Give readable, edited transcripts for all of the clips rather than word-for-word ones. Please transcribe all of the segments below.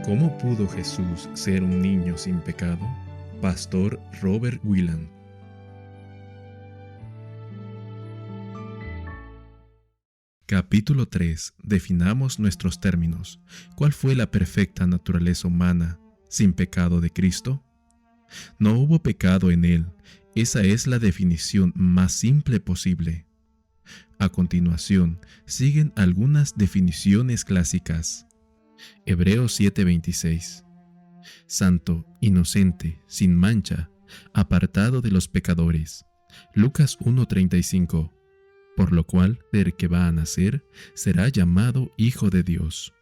¿Cómo pudo Jesús ser un niño sin pecado? Pastor Robert Wieland. Capítulo 3. Definamos nuestros términos. ¿Cuál fue la perfecta naturaleza humana sin pecado de Cristo? No hubo pecado en él. Esa es la definición más simple posible. A continuación, siguen algunas definiciones clásicas. Hebreos 7:26. Santo, inocente, sin mancha, apartado de los pecadores. Lucas 1:35. Por lo cual, el que va a nacer será llamado Hijo de Dios.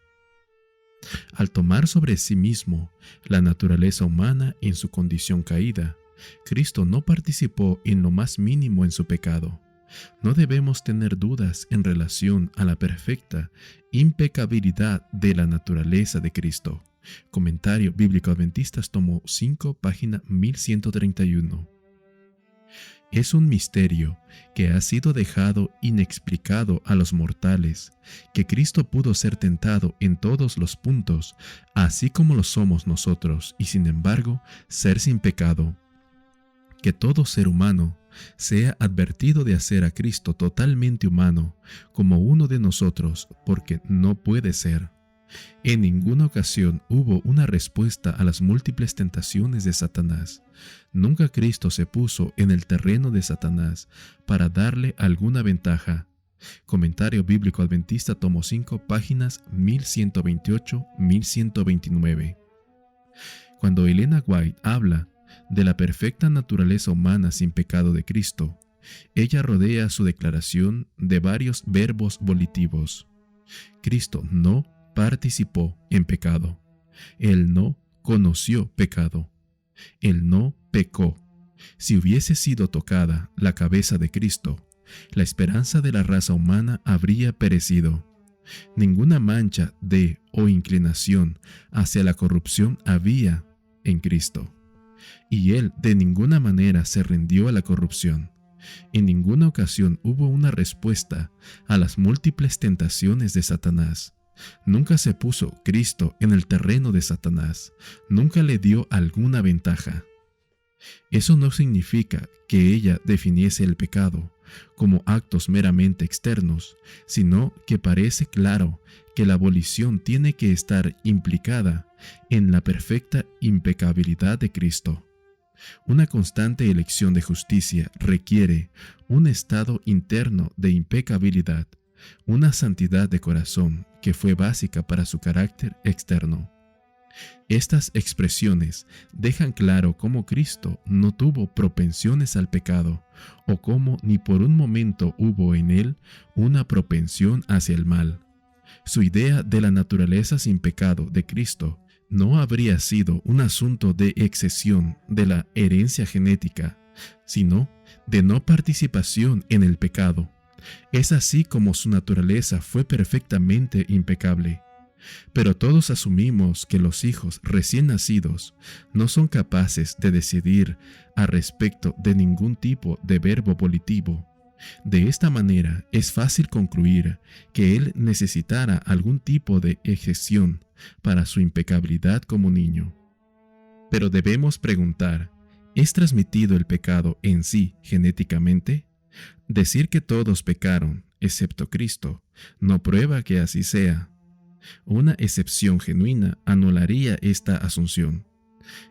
Al tomar sobre sí mismo la naturaleza humana en su condición caída, Cristo no participó en lo más mínimo en su pecado. No debemos tener dudas en relación a la perfecta impecabilidad de la naturaleza de Cristo. Comentario Bíblico Adventistas, tomo 5, página 1131. Es un misterio que ha sido dejado inexplicado a los mortales, que Cristo pudo ser tentado en todos los puntos, así como lo somos nosotros, y sin embargo, ser sin pecado. Que todo ser humano sea advertido de hacer a Cristo totalmente humano, como uno de nosotros, porque no puede ser. En ninguna ocasión hubo una respuesta a las múltiples tentaciones de Satanás. Nunca Cristo se puso en el terreno de Satanás para darle alguna ventaja. Comentario Bíblico Adventista, tomo 5, páginas 1128-1129. Cuando Elena White habla de la perfecta naturaleza humana sin pecado de Cristo, ella rodea su declaración de varios verbos volitivos. Cristo no participó en pecado. Él no conoció pecado. Él no pecó. Si hubiese sido tocada la cabeza de Cristo, la esperanza de la raza humana habría perecido. Ninguna mancha de o inclinación hacia la corrupción había en Cristo. Y Él de ninguna manera se rindió a la corrupción. En ninguna ocasión hubo una respuesta a las múltiples tentaciones de Satanás. Nunca se puso Cristo en el terreno de Satanás. Nunca le dio alguna ventaja. Eso no significa que ella definiese el pecado como actos meramente externos, sino que parece claro que la abolición tiene que estar implicada en la perfecta impecabilidad de Cristo. Una constante elección de justicia requiere un estado interno de impecabilidad, una santidad de corazón que fue básica para su carácter externo. Estas expresiones dejan claro cómo Cristo no tuvo propensiones al pecado, o cómo ni por un momento hubo en él una propensión hacia el mal. Su idea de la naturaleza sin pecado de Cristo no habría sido un asunto de excesión de la herencia genética, sino de no participación en el pecado. Es así como su naturaleza fue perfectamente impecable. Pero todos asumimos que los hijos recién nacidos no son capaces de decidir al respecto de ningún tipo de verbo volitivo. De esta manera es fácil concluir que él necesitara algún tipo de ejeción para su impecabilidad como niño. Pero debemos preguntar, ¿es transmitido el pecado en sí genéticamente? Decir que todos pecaron, excepto Cristo, no prueba que así sea. Una excepción genuina anularía esta asunción.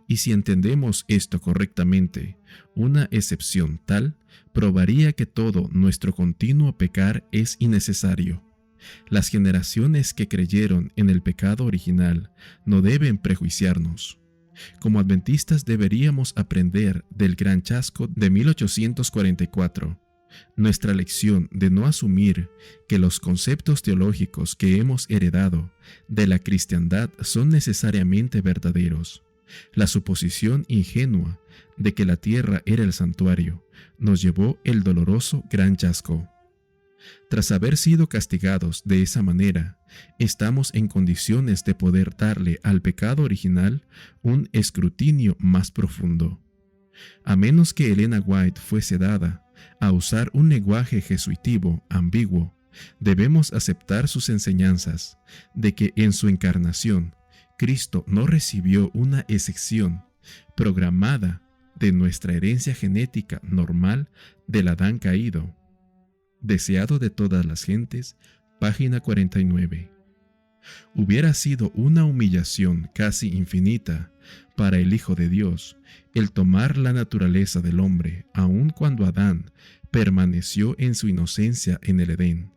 Y si entendemos esto correctamente, una excepción tal probaría que todo nuestro continuo pecar es innecesario. Las generaciones que creyeron en el pecado original no deben prejuiciarnos. Como adventistas deberíamos aprender del gran chasco de 1844. Nuestra lección de no asumir que los conceptos teológicos que hemos heredado de la cristiandad son necesariamente verdaderos. La suposición ingenua de que la tierra era el santuario nos llevó el doloroso gran chasco. Tras haber sido castigados de esa manera, estamos en condiciones de poder darle al pecado original un escrutinio más profundo. A menos que Elena White fuese dada a usar un lenguaje jesuitivo ambiguo, debemos aceptar sus enseñanzas de que en su encarnación Cristo no recibió una excepción programada de nuestra herencia genética normal del Adán caído. Deseado de todas las gentes, página 49. Hubiera sido una humillación casi infinita para el Hijo de Dios el tomar la naturaleza del hombre, aun cuando Adán permaneció en su inocencia en el Edén.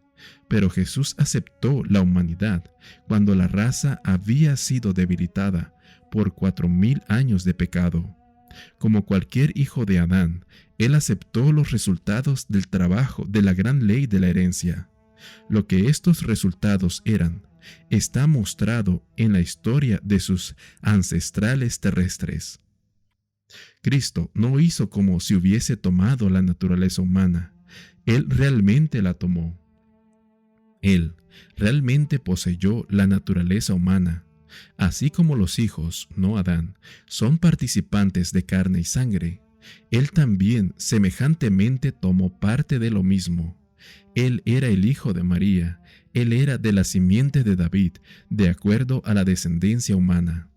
Pero Jesús aceptó la humanidad cuando la raza había sido debilitada por 4000 años de pecado. Como cualquier hijo de Adán, él aceptó los resultados del trabajo de la gran ley de la herencia. Lo que estos resultados eran, está mostrado en la historia de sus ancestrales terrestres. Cristo no hizo como si hubiese tomado la naturaleza humana. Él realmente la tomó. Él realmente poseyó la naturaleza humana. Así como los hijos, no Adán, son participantes de carne y sangre, él también semejantemente tomó parte de lo mismo. Él era el hijo de María, él era de la simiente de David, de acuerdo a la descendencia humana.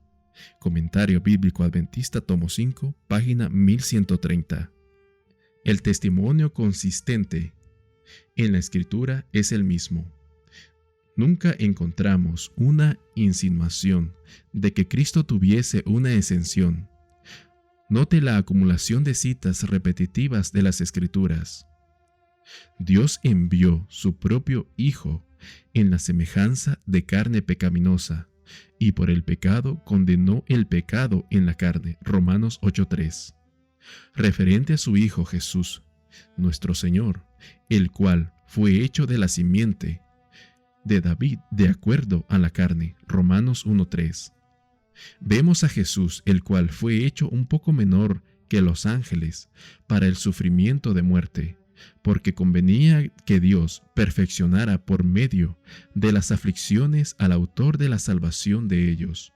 Comentario Bíblico Adventista, tomo 5, página 1130. El testimonio consistente en la Escritura es el mismo. Nunca encontramos una insinuación de que Cristo tuviese una exención. Note la acumulación de citas repetitivas de las Escrituras. Dios envió su propio Hijo en la semejanza de carne pecaminosa, y por el pecado condenó el pecado en la carne. Romanos 8:3. Referente a su Hijo Jesús, nuestro Señor, el cual fue hecho de la simiente de David de acuerdo a la carne. Romanos 1:3. Vemos a Jesús, el cual fue hecho un poco menor que los ángeles para el sufrimiento de muerte, porque convenía que Dios perfeccionara por medio de las aflicciones al autor de la salvación de ellos.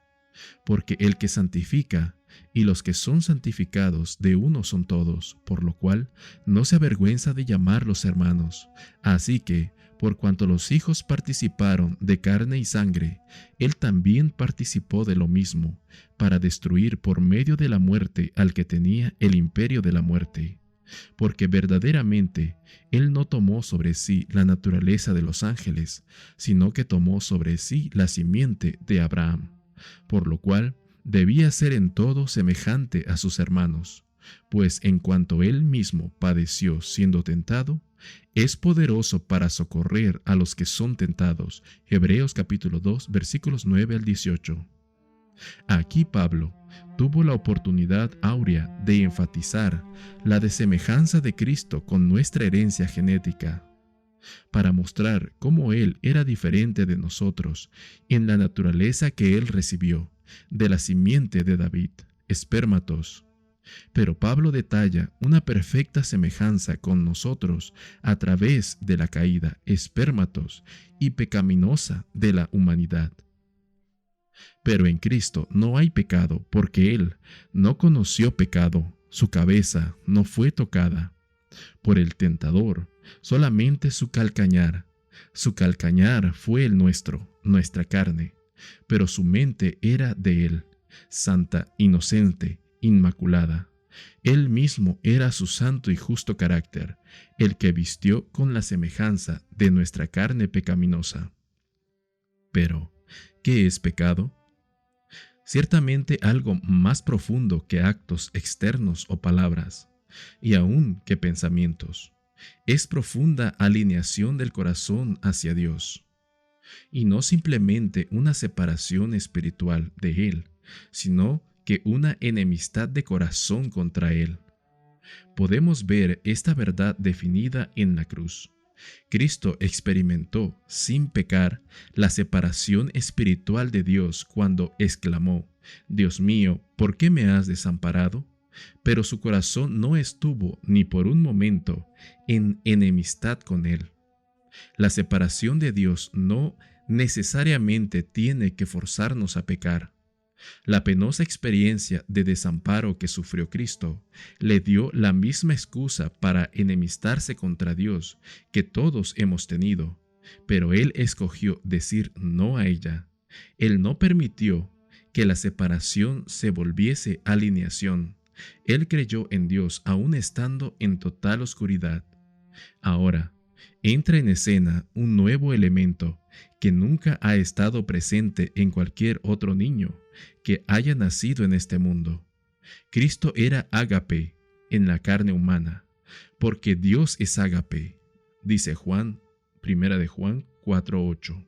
Porque el que santifica y los que son santificados de uno son todos, por lo cual no se avergüenza de llamarlos hermanos. Así que, por cuanto los hijos participaron de carne y sangre, él también participó de lo mismo, para destruir por medio de la muerte al que tenía el imperio de la muerte. Porque verdaderamente él no tomó sobre sí la naturaleza de los ángeles, sino que tomó sobre sí la simiente de Abraham, por lo cual debía ser en todo semejante a sus hermanos, pues en cuanto él mismo padeció siendo tentado, es poderoso para socorrer a los que son tentados. Hebreos capítulo 2, versículos 9 al 18. Aquí Pablo tuvo la oportunidad áurea de enfatizar la desemejanza de Cristo con nuestra herencia genética, para mostrar cómo Él era diferente de nosotros en la naturaleza que Él recibió, de la simiente de David, espermatos. Pero Pablo detalla una perfecta semejanza con nosotros a través de la caída, espermatos, y pecaminosa de la humanidad. Pero en Cristo no hay pecado, porque Él no conoció pecado, su cabeza no fue tocada por el tentador, solamente su calcañar. Su calcañar fue el nuestro, nuestra carne, pero su mente era de Él, santa, inocente, inmaculada. Él mismo era su santo y justo carácter, el que vistió con la semejanza de nuestra carne pecaminosa. Pero, ¿qué es pecado? Ciertamente algo más profundo que actos externos o palabras, y aún que pensamientos. Es profunda alineación del corazón hacia Dios, y no simplemente una separación espiritual de Él, sino que una enemistad de corazón contra Él. Podemos ver esta verdad definida en la cruz. Cristo experimentó, sin pecar, la separación espiritual de Dios cuando exclamó: «Dios mío, ¿por qué me has desamparado?». Pero su corazón no estuvo ni por un momento en enemistad con Él. La separación de Dios no necesariamente tiene que forzarnos a pecar. La penosa experiencia de desamparo que sufrió Cristo le dio la misma excusa para enemistarse contra Dios que todos hemos tenido, pero Él escogió decir no a ella. Él no permitió que la separación se volviese alineación. Él creyó en Dios aún estando en total oscuridad. Ahora, entra en escena un nuevo elemento que nunca ha estado presente en cualquier otro niño que haya nacido en este mundo. Cristo era ágape en la carne humana, porque Dios es ágape, dice Juan, 1 de Juan 4:8.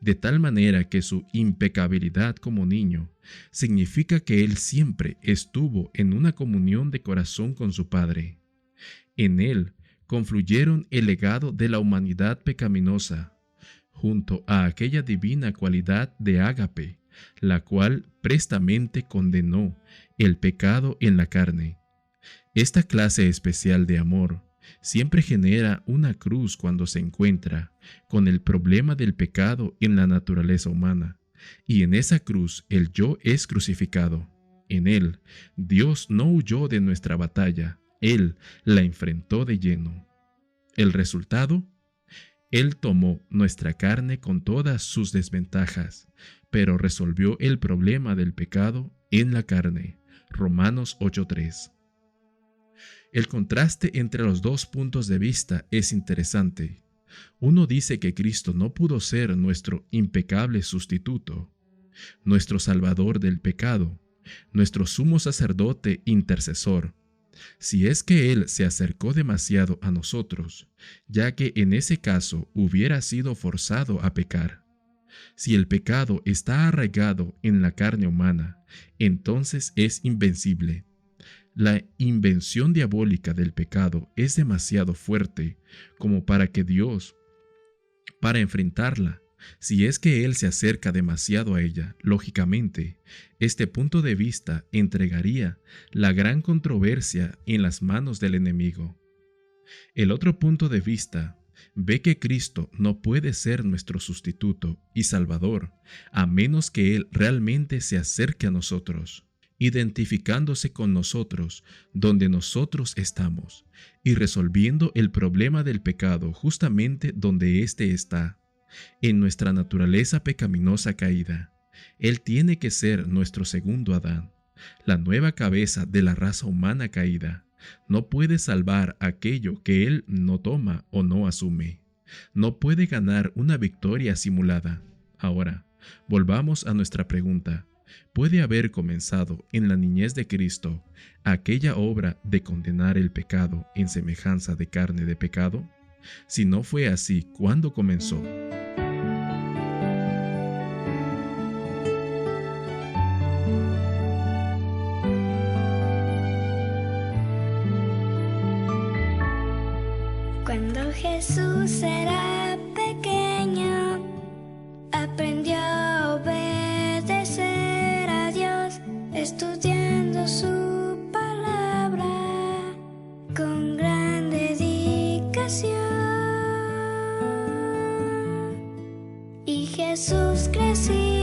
De tal manera que su impecabilidad como niño significa que él siempre estuvo en una comunión de corazón con su Padre. En él confluyeron el legado de la humanidad pecaminosa, junto a aquella divina cualidad de ágape, la cual prestamente condenó el pecado en la carne. Esta clase especial de amor siempre genera una cruz cuando se encuentra con el problema del pecado en la naturaleza humana, y en esa cruz el yo es crucificado. En él, Dios no huyó de nuestra batalla, Él la enfrentó de lleno. ¿El resultado? Él tomó nuestra carne con todas sus desventajas, pero resolvió el problema del pecado en la carne. Romanos 8:3. El contraste entre los dos puntos de vista es interesante. Uno dice que Cristo no pudo ser nuestro impecable sustituto, nuestro Salvador del pecado, nuestro sumo sacerdote intercesor, si es que Él se acercó demasiado a nosotros, ya que en ese caso hubiera sido forzado a pecar. Si el pecado está arraigado en la carne humana, entonces es invencible. La invención diabólica del pecado es demasiado fuerte como para que Dios, para enfrentarla, si es que Él se acerca demasiado a ella, lógicamente, este punto de vista entregaría la gran controversia en las manos del enemigo. El otro punto de vista ve que Cristo no puede ser nuestro sustituto y Salvador, a menos que Él realmente se acerque a nosotros, identificándose con nosotros donde nosotros estamos y resolviendo el problema del pecado justamente donde éste está, en nuestra naturaleza pecaminosa caída. Él tiene que ser nuestro segundo Adán, la nueva cabeza de la raza humana caída. No puede salvar aquello que Él no toma o no asume. No puede ganar una victoria simulada. Ahora, volvamos a nuestra pregunta. ¿Puede haber comenzado en la niñez de Cristo aquella obra de condenar el pecado en semejanza de carne de pecado? Si no fue así, ¿cuándo comenzó? Cuando Jesús era pequeño, aprendió a obedecer a Dios, estudiando su palabra con gran dedicación. Y Jesús crecía